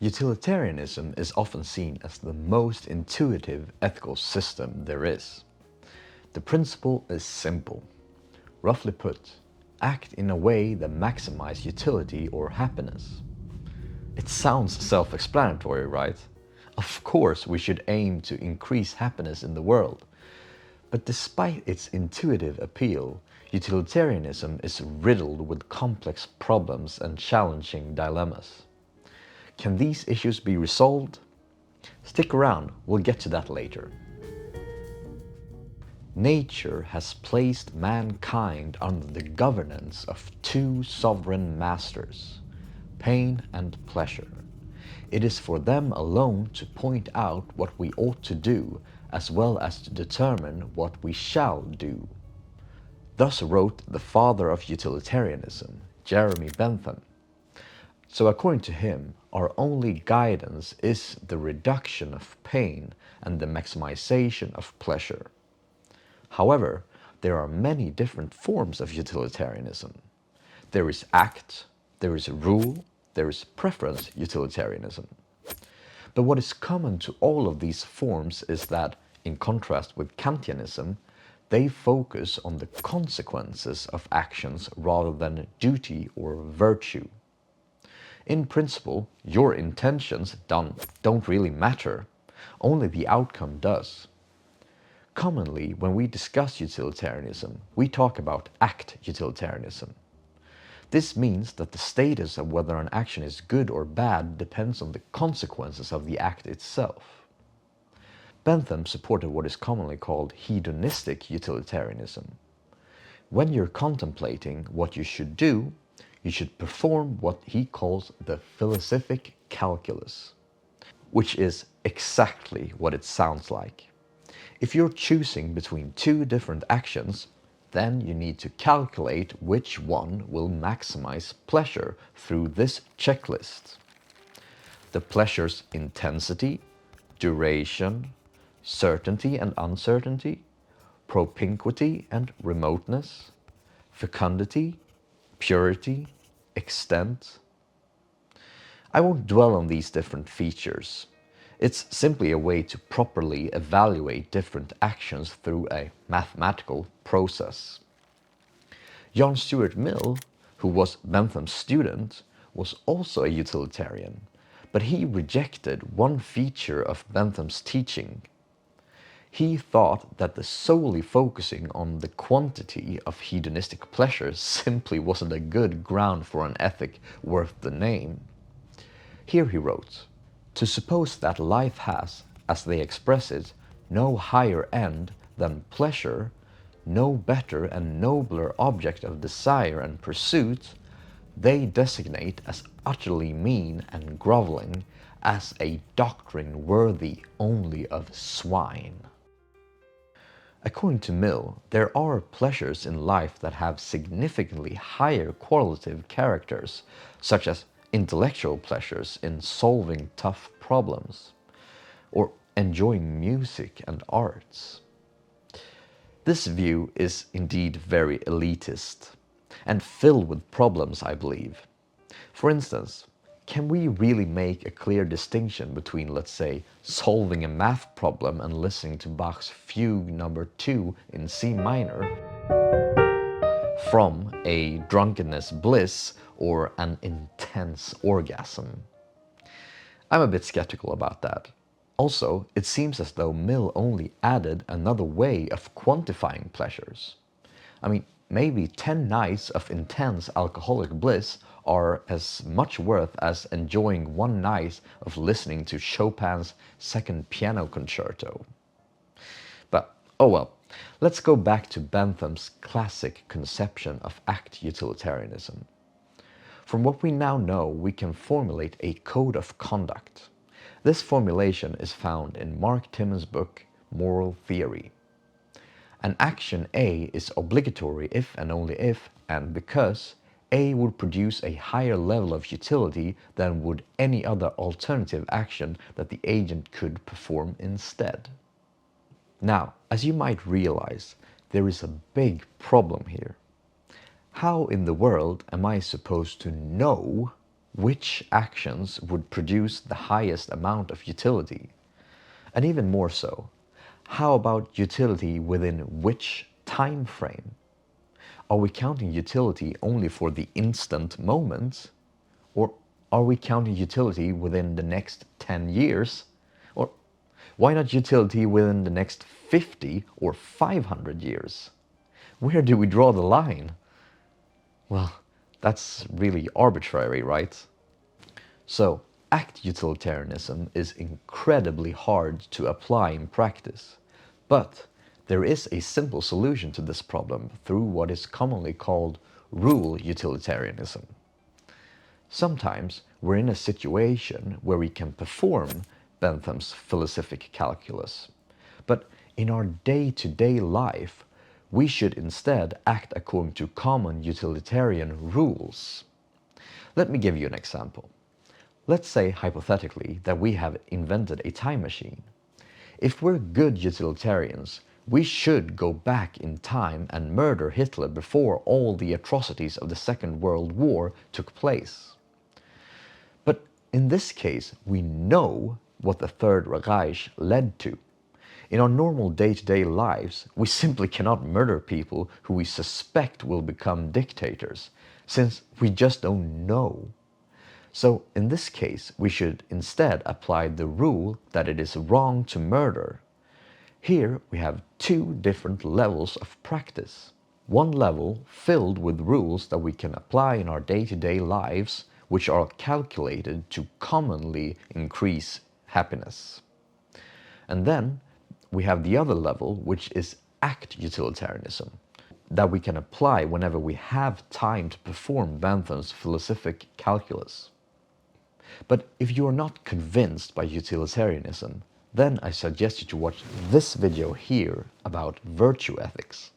Utilitarianism is often seen as the most intuitive ethical system there is. The principle is simple. Roughly put, act in a way that maximizes utility or happiness. It sounds self-explanatory, right? Of course we should aim to increase happiness in the world. But despite its intuitive appeal, utilitarianism is riddled with complex problems and challenging dilemmas. Can these issues be resolved? Stick around, we'll get to that later. Nature has placed mankind under the governance of two sovereign masters, pain and pleasure. It is for them alone to point out what we ought to do, as well as to determine what we shall do. Thus wrote the father of utilitarianism, Jeremy Bentham. So according to him, our only guidance is the reduction of pain and the maximization of pleasure. However, there are many different forms of utilitarianism. There is act, there is rule, there is preference utilitarianism. But what is common to all of these forms is that, in contrast with Kantianism, they focus on the consequences of actions rather than duty or virtue. In principle, your intentions don't really matter, only the outcome does. Commonly, when we discuss utilitarianism, we talk about act utilitarianism. This means that the status of whether an action is good or bad depends on the consequences of the act itself. Bentham supported what is commonly called hedonistic utilitarianism. When you're contemplating what you should do, you should perform what he calls the Felicific Calculus, which is exactly what it sounds like. If you're choosing between two different actions, then you need to calculate which one will maximize pleasure through this checklist. The pleasure's intensity, duration, certainty and uncertainty, propinquity and remoteness, fecundity, purity, extent. I won't dwell on these different features. It's simply a way to properly evaluate different actions through a mathematical process. John Stuart Mill, who was Bentham's student, was also a utilitarian, but he rejected one feature of Bentham's teaching. He thought that the solely focusing on the quantity of hedonistic pleasure simply wasn't a good ground for an ethic worth the name. Here he wrote, "To suppose that life has, as they express it, no higher end than pleasure, no better and nobler object of desire and pursuit, they designate as utterly mean and groveling, as a doctrine worthy only of swine." According to Mill, there are pleasures in life that have significantly higher qualitative characters, such as intellectual pleasures in solving tough problems, or enjoying music and arts. This view is indeed very elitist, and filled with problems, I believe. For instance, can we really make a clear distinction between, let's say, solving a math problem and listening to Bach's Fugue No. 2 in C minor, from a drunkenness bliss or an intense orgasm? I'm a bit skeptical about that. Also, it seems as though Mill only added another way of quantifying pleasures. I mean, maybe 10 nights of intense alcoholic bliss are as much worth as enjoying one night of listening to Chopin's Second Piano Concerto. But, oh well, let's go back to Bentham's classic conception of act utilitarianism. From what we now know, we can formulate a code of conduct. This formulation is found in Mark Timmons' book, Moral Theory. An action A is obligatory if and only if, and because, A would produce a higher level of utility than would any other alternative action that the agent could perform instead. Now, as you might realize, there is a big problem here. How in the world am I supposed to know which actions would produce the highest amount of utility? And even more so, how about utility within which time frame? Are we counting utility only for the instant moment? Or are we counting utility within the next 10 years? Or why not utility within the next 50 or 500 years? Where do we draw the line? Well, that's really arbitrary, right? So, act utilitarianism is incredibly hard to apply in practice. But there is a simple solution to this problem through what is commonly called rule utilitarianism. Sometimes we're in a situation where we can perform Bentham's Felicific Calculus, but in our day-to-day life, we should instead act according to common utilitarian rules. Let me give you an example. Let's say hypothetically that we have invented a time machine. If we're good utilitarians, we should go back in time and murder Hitler before all the atrocities of the Second World War took place. But in this case, we know what the Third Reich led to. In our normal day-to-day lives, we simply cannot murder people who we suspect will become dictators, since we just don't know. So in this case, we should instead apply the rule that it is wrong to murder. Here we have two different levels of practice. One level filled with rules that we can apply in our day-to-day lives, which are calculated to commonly increase happiness. And then we have the other level, which is act utilitarianism, that we can apply whenever we have time to perform Bentham's Felicific Calculus. But if you are not convinced by utilitarianism, then I suggest you to watch this video here about virtue ethics.